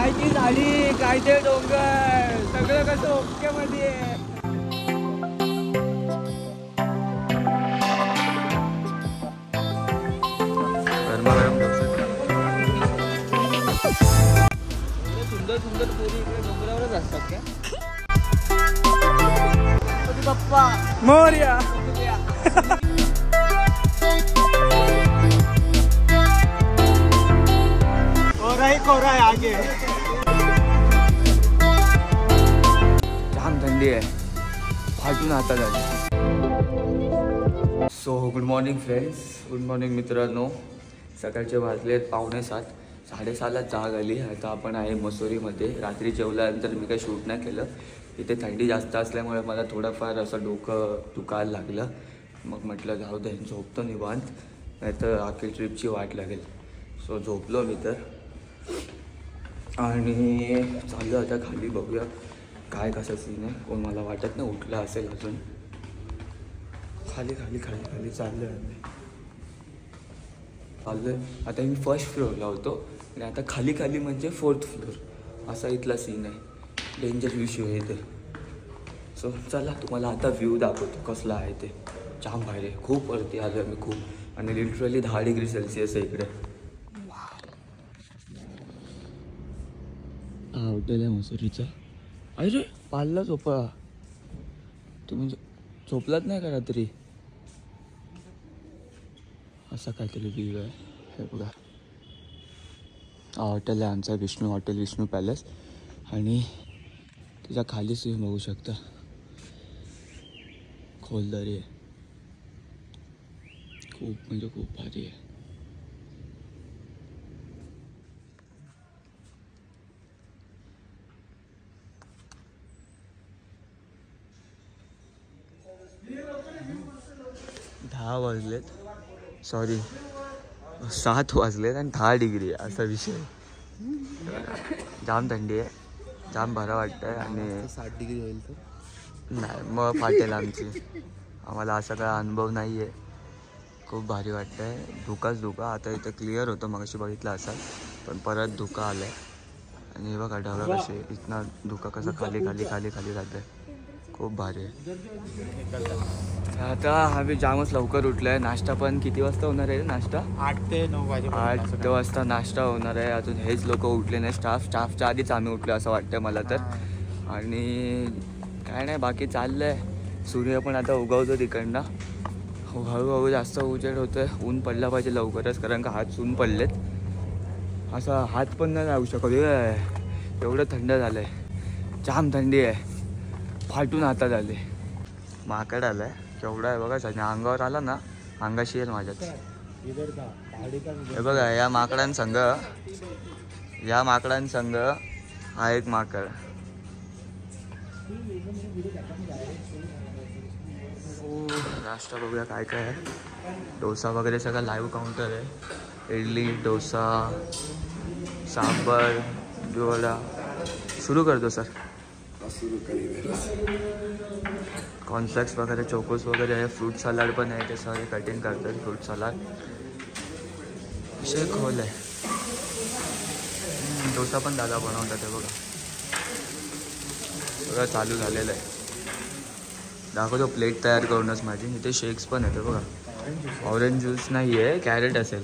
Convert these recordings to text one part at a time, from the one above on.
काय ती झाडी, काय ते डोंगर, सगळं कसं ओके मध्ये सुंदर सुंदर पोरी इकडे डोंगरावरच असतात का? बाप्पा मोरया. कोरा है आगे. जाम थंडी आहे, फाटून आता झाली. So good morning friends, good morning मित्रांनो. सकाळचे वाजले 5:45, 6:30ला जाग आली. आता आपण आहे मसुरीमध्ये. रात्री जेवल्यानंतर मी काही शूट नाही केलं. इथे थंडी जास्त असल्यामुळे मला थोडंफार असं डोकं दुखायला लागलं. मग म्हटलं जाऊ दे, झोपतो निवांत, नाही तर अख्खी ट्रिपची वाट लागेल. सो झोपलो मी तर, आणि चाललं आता खाली. बघूया काय कसं सीन आहे. कोण मला वाटत नाही उठला असेल अजून. खाली खाली खाली खाली चाललं आहे. आता मी फर्स्ट फ्लोअरला होतो आणि आता खाली खाली म्हणजे 4th फ्लोअर. असा इथला सीन आहे. डेंजर इश्यू आहे इथे. सो चला तुम्हाला आता व्ह्यू दाखवतो कसला आहे ते. जाम बाहेर आहे, खूप वरती आलो आहे मी खूप. आणि लिटरली 10 डिग्री सेल्सिअस आहे इकडे. हा हॉटेल आहे मसुरीचा. अरे पालला झोपा तुम्ही. झोपलात नाही का रात्री? असा काहीतरी व्ह्यू आहे हे बघा. हा हॉटेल आहे आमचा, विष्णू हॉटेल, विष्णू पॅलेस. आणि त्याच्या खालीच तुम्ही बघू शकता खोलदरी आहे. खूप म्हणजे खूप भारी आहे. दहा वाजलेत, सॉरी 7 वाजलेत आणि 10 डिग्री आहे असा विषय. जाम थंडी आहे, जाम बरं वाटतं आहे. आणि 60 डिग्री होईल तर नाही मग फाटेल आमची. आम्हाला असा काय अनुभव नाही आहे. खूप भारी वाटतं आहे. धुकाच धुका. आता इथं क्लिअर होतं मगाशी बघितलं असाल, पण परत धुका आलं आहे. आणि बघा ढगा कसे, इथनं धुका कसा खाली खाली खाली खाली जातं आहे. खूप भारी आहे. आता आम्ही जामच लवकर उठलो आहे. नाश्ता पण किती वाजता होणार आहे? नाश्ता 8 ते 9 वाजे. 8 वाजता नाश्ता होणार आहे. अजून हेच लोक उठले नाही. स्टाफच्या आधीच आम्ही उठलो असं वाटतं मला तर. आणि काय नाही बाकी चाललं आहे. सूर्य पण आता उगवतो तिकडनं. हळूहळू जास्त उजेड होतं आहे. ऊन पडला पाहिजे लवकरच, कारण का हात ऊन पडलेत. असा हात पण नाही लावू शकत एवढं थंड झालं आहे. जाम थंडी आहे, फाटून हातात आले. माकड आलं आहे केवढा आहे बघा. आणि अंगावर आला ना अंगाशी येईल माझ्यात. हे बघा या माकडांसंग हा एक माकड. नाश्ता बघूया काय काय आहे. डोसा वगैरे सगळं लाईव्ह काउंटर आहे. इडली, डोसा, सांबर, वडा. सुरू करतो सर. कॉर्नफ्लेक्स वगैरे, चोकोस वगैरे आहे. फ्रूट सलाड पण आहे. ते सगळे कटिंग करतात फ्रूट सलाड. विषय खोल आहे. डोसा पण दादा बनवतात ते बघा. सगळं चालू झालेलं आहे. दाखवतो प्लेट तयार करूनच माझी. इथे शेक्स पण येते बघा. ऑरेंज ज्यूस नाही आहे, कॅरेट असेल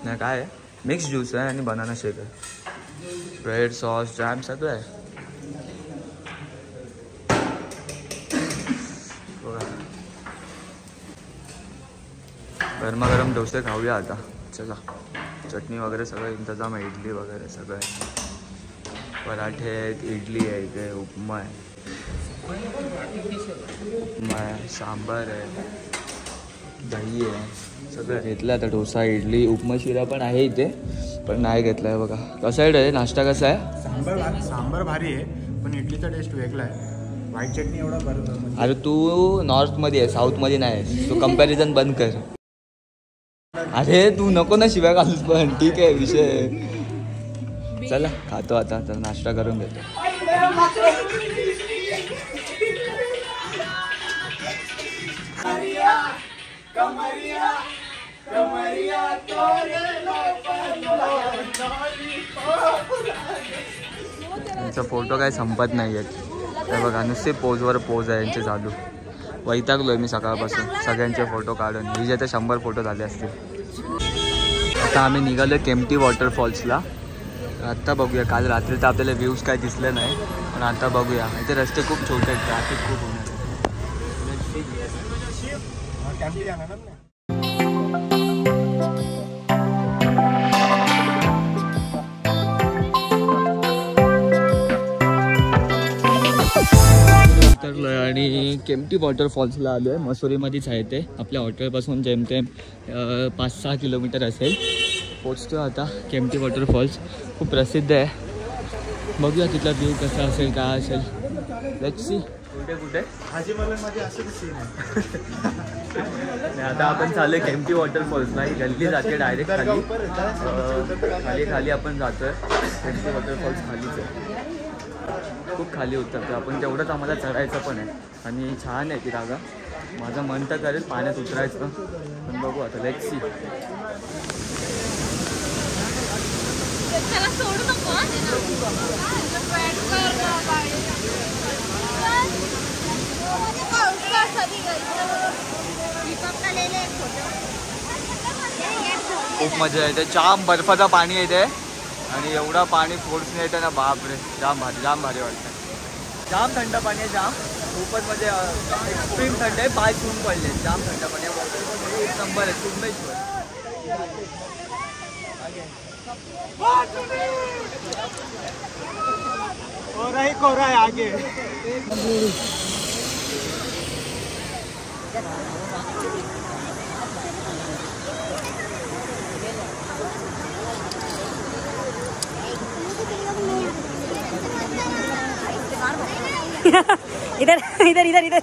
नाही काय आहे. मिक्स ज्यूस आहे आणि बनाना शेक आहे. ब्रेड, सॉस, जॅम सगळं आहे. गरमागरम डोसे खाऊया आता. चला, चटणी वगैरे सगळं इंतजाम आहे. इडली वगैरे सगळं आहे. पराठे आहेत, इडली आहे, इथे उपमा आहे, सांबार आहे, दही आहे, सगळं घेतलं आता. डोसा, इडली, उपमा, शिरा पण आहे इथे, पण नाही घेतला आहे बघा. कसा आहे नाश्ता? कसा आहे? सांबार भारी आहे, पण इडलीचा टेस्ट वेगळा आहे. व्हाईट चटणी एवढा बरं. अरे तू नॉर्थमध्ये आहे, साऊथमध्ये नाही. तू कंपॅरिझन बंद कर. अरे तू नको ना शिव्या घालूस पण. ठीक आहे विषय. चला खातो आता. तर नाश्ता करून घेतो. यांचा फोटो काय संपत नाही आहेत. हे बघा नुसते पोजवर पोज आहे यांचे चालू. वैतागलो आहे मी सकाळपासून सगळ्यांचे फोटो काढून. हिजे तर 100 फोटो झाले असतील. आता आम्ही निघालो केम्प्टी वॉटरफॉल्सला. आत्ता बघूया. काल रात्री तर आपल्याला व्ह्यूज काय दिसले नाही, पण आता बघूया. इथे रस्ते खूप छोटे आहेत, ट्रॅफिक खूप होणार आहे. आणि केम्प्टी वॉटरफॉल्सला आलो आहे. मसुरीमध्येच आहे ते. आपल्या हॉटेलपासून जेमतेम 5-6 किलोमीटर असेल. पोचतो आता. केम्प्टी वॉटरफॉल्स खूप प्रसिद्ध आहे. बघूया तिथला व्ह्यू कसा असेल, काय असेल. Let's see. कुठे आता आपण चालू आहे केम्प्टी वॉटरफॉल्सला. ही गल्ली जाते डायरेक्ट खाली आपण जातोय. केम्प्टी वॉटरफॉल्स खालीच आहे, खूप खाली उतरतो आपण. तेवढंच आम्हाला चढायचं पण आहे आणि छान आहे ती जागा. माझं मन तर करेल पाण्यात उतरायचं, पण बघू आता. Let's see. खूप मजा येते. जाम बर्फाचं पाणी येते आणि एवढा पाणी फोर्सने येतं ना, बापरे. जाम भारी वाटतं. जाम थंड पाणी आहे. जाम खूपच म्हणजे एक्स्ट्रीम थंड आहे. पाय चून पडले. जाम थंड पाणी आहे. एक नंबर आहे. चुंबेश्वर. कोरा है आगे. इधर इधर इधर इधर.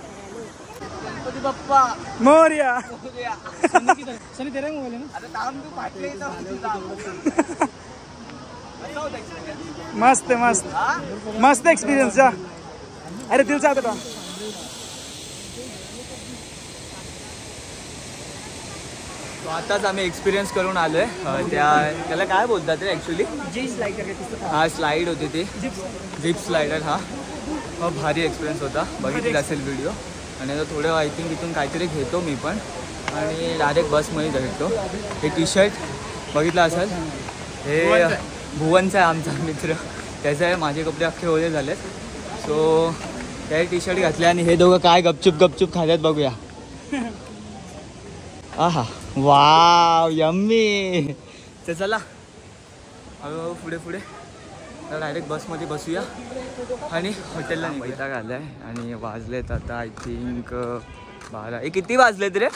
गणपती बाप्पा मोरया. सनी तेरा मोबाईल आहे ना. आता थांब तू फाटले. मस्त मस्त मस्त एक्सपिरियन्स. जा. अरे दिल चाहता था. आताच आम्ही एक्सपिरियन्स करून आलो आहे. त्याला काय बोलतात रे ॲक्च्युली? हा स्लाईड होती ती, जिप स्लायडर. हा भारी एक्सपिरियन्स होता. बघितला असेल व्हिडिओ. आणि आता थोडं आय थिंक इथून काहीतरी घेतो मी पण आणि डायरेक्ट बसमध्ये भेटतो. हे टी शर्ट बघितलं असेल, हे भुवनचा आहे आमचा मित्र. त्याचं आहे. माझे कपडे अख्खे ओले झालेत. सो त्या टी शर्ट घातले आणि हे दोघं काय गपचूप खात्यात बघूया. आहा वाव यम्मी. तर चला हळूहळू पुढे तर डायरेक्ट बसमध्ये बसूया आणि हॉटेलला वैताग आला आहे. आणि वाजलेत आता आय थिंक 12. किती वाजलेत रे?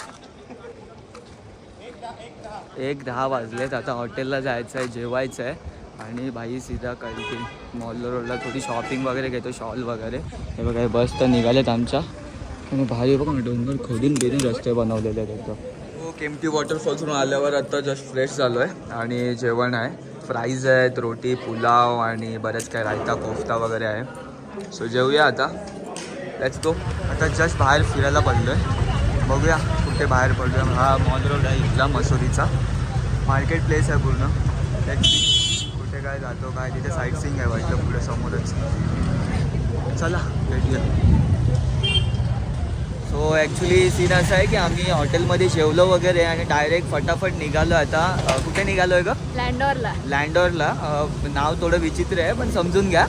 1:10 वाजलेत. आता हॉटेलला जायचं आहे, जेवायचं आहे आणि भाई सीधा कळतील मॉल रोडला थोडी शॉपिंग वगैरे घेतो, शॉल वगैरे. हे बघा हे बस तर निघालेत आमच्या. आणि भारी बघा डोंगर खोदून रस्ते बनवलेले आहेत एकदम. हो केम्प्टी वॉटरफॉल्सवरून आल्यावर आता जस्ट फ्रेश झालो आहे आणि जेवण आहे. फ्राईज आहेत, रोटी, पुलाव आणि बरेच काय रायता, कोफ्ता वगैरे आहे. सो जेवूया आता. Let's go. आता जस्ट बाहेर फिरायला पडलो आहे. बघूया कुठे बाहेर पडलो. हा मॉल रोड आहे इथला मसुरीचा. मार्केट प्लेस आहे पूर्ण. लेट्स सी कुठे काय जातो काय. तिथे साईट सीइंग आहे वाटतं पुढे समोरच. चला भेटूया. सो ॲक्च्युली सीन असं आहे की आम्ही हॉटेलमध्ये जेवलो वगैरे आणि डायरेक्ट फटाफट निघालो. आता कुठे निघालो आहे का? लँडोरला. नाव थोडं विचित्र आहे पण समजून घ्या.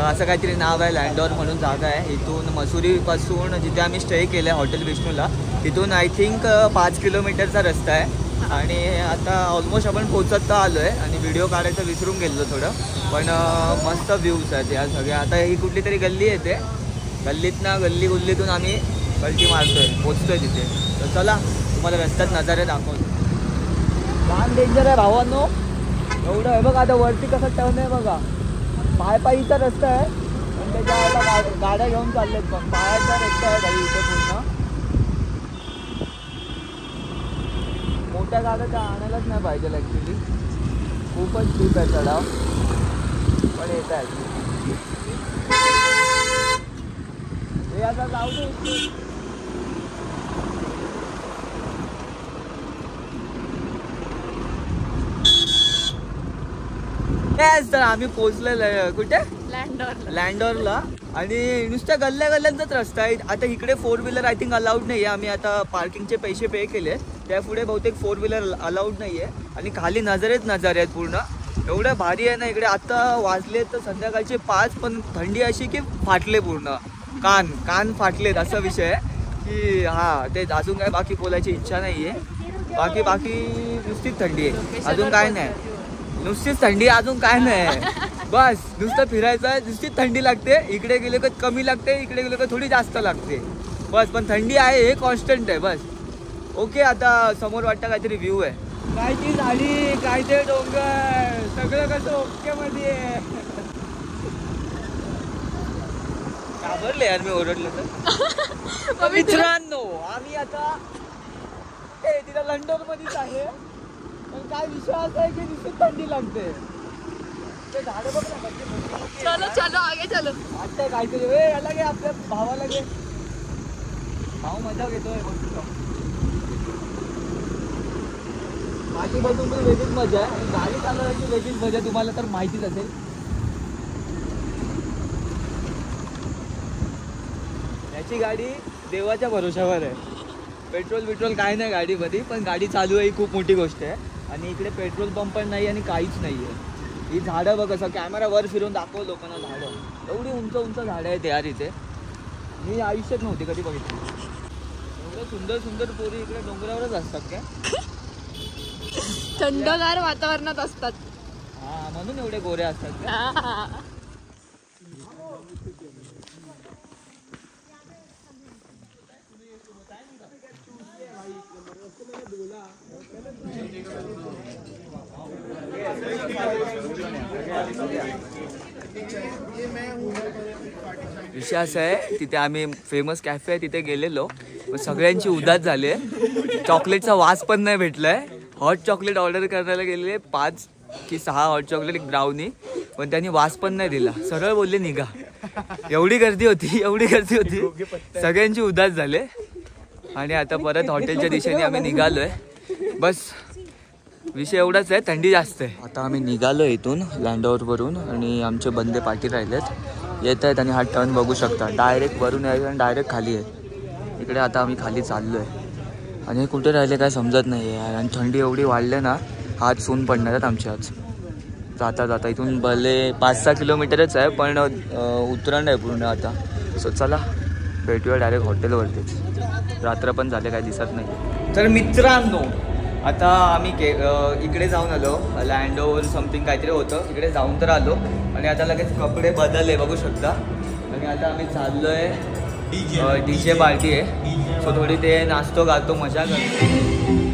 असं काहीतरी नाव आहे. लँडोर म्हणून जागा आहे. इथून मसुरीपासून जिथे आम्ही स्टे केलं आहे हॉटेल विष्णूला तिथून आय थिंक 5 किलोमीटरचा रस्ता आहे. आणि आता ऑलमोस्ट आपण पोचत तर आलो आहे आणि व्हिडिओ काढायचं विसरून गेलो थोडं. पण मस्त व्ह्यूज आहेत या सगळ्या. आता ही कुठली तरी गल्ली येते. गल्लीतून आम्ही पलटी मारतोय, पोचतोय तिथे. तर चला तुम्हाला रस्त्यात नजारे दाखवतो. लहान डेंजर आहे भावांनो. एवढं आहे बघा. आता वरती कसं टर्न आहे बघा. पायीचा रस्ता आहे पण त्याच्या आता गाड्या घेऊन चाललेत. पण पायाचा रस्ता आहे भाई इथे पूर्ण. मोठ्या गाड्या त्या आणायलाच नाही पाहिजे ॲक्च्युली. खूपच स्टीप आहे चढाव पण येत आहे. हे आता जाऊ दे. तेच तर आम्ही पोहोचलेलो कुठे लँडॉरला आणि नुसत्या गल्ल्या गल्ल्यांचाच रस्ता आहे. आता इकडे 4 व्हीलर आय थिंक अलाउड नाही आहे. आम्ही आता पार्किंगचे पैसे पे केले त्यापुढे बहुतेक 4 व्हीलर अलाउड नाही आहे. आणि खाली नजारेच नजारे आहेत पूर्ण. एवढं भारी आहे ना इकडे. आता वाजले तर संध्याकाळचे 5 पण थंडी अशी की फाटले पूर्ण कान फाटलेत असा विषय आहे की हा ते अजून काय बाकी बोलायची इच्छा नाही आहे. बाकी नुसतीच थंडी आहे अजून काय नाही. नुसतीच थंडी अजून काय नाही. बस नुसतं फिरायचं आहे. नुसतीच थंडी लागते. इकडे गेले का कमी लागते इकडे गेले का थोडी जास्त लागते बस. पण थंडी आहे हे कॉन्स्टंट आहे बस. ओके आता समोर वाटतं काहीतरी व्ह्यू आहे. काय ती झाडी काय ते डोंगर सगळं कसं ओके मध्ये घाबरले यार मी ओरडलं तर. मित्रांनो आम्ही आता तिला लंडन मध्येच आहे. पण काय विषय असा आहे की नुसतं थंडी लागते. ते झाडं बघ ना चलो आगे चलो. वाटतंय काहीतरी याला गे आपल्या भावाला गे. भाऊ मजा घेतोय पाठी बसून पण वेगळीच मजा आहे. गाडी चालवायची वेगळीच मजा तुम्हाला तर माहितीच असेल. याची गाडी देवाच्या भरोशावर आहे. पेट्रोल काय नाही गाडीमध्ये पण गाडी चालू आहे ही खूप मोठी गोष्ट आहे. आणि इकडे पेट्रोल पंप पण नाही आणि काहीच नाही आहे. ही झाडं बघ असं कॅमेरा वर फिरून दाखव लोकांना. झाडं एवढी उंच झाडं आहेत यार इथे. मी आयुष्यात नव्हती कधी बघितली. एवढं सुंदर पोरी इकडे डोंगरावरच असतात काय. थंडगार वातावरणात असतात. हा म्हणून एवढे गोरे असतात का. विषय असा आहे तिथे आम्ही फेमस कॅफे आहे तिथे गेलेलो पण सगळ्यांची उदास झाली आहे. चॉकलेटचा वास पण नाही भेटलाय. हॉट चॉकलेट ऑर्डर करायला गेलेले 5 की 6 हॉट चॉकलेट एक ब्राउनी पण त्यांनी वास पण नाही दिला. सरळ बोलले निघा. एवढी गर्दी होती सगळ्यांची उदास झाले. आणि आता परत हॉटेलच्या दिशेने आम्ही निघालोय. बस विषय एवढाच आहे थंडी जास्त आहे. आता आम्ही निघालो इथून लँडॉवरवरून आणि आमचे बंदे पाठी राहिलेत येत आहेत. आणि हा टर्न बघू शकता डायरेक्ट वरून यायचं आणि डायरेक्ट खाली आहे. इकडे आता आम्ही खाली चाललो आहे आणि कुठे राहिले काय समजत नाही आहे. आणि थंडी एवढी वाढली ना हात सून पडणार आहेत आमचे आज जाता इथून भले 5-6 किलोमीटरच आहे पण उतरण आहे पूर्ण आता. सो चला भेटूया डायरेक्ट हॉटेलवरतीच. रात्र पण झाले काय दिसत नाही. तर मित्रांनो आता आम्ही इकडे जाऊन आलो लँडोवर समथिंग काहीतरी होतं इकडे जाऊन तर आलो. आणि आता लगेच कपडे बदलले बघू शकता. आणि आता आम्ही चाललोय DJ पार्टी आहे. सो थोडी ते नाचतो गातो मजा करतो.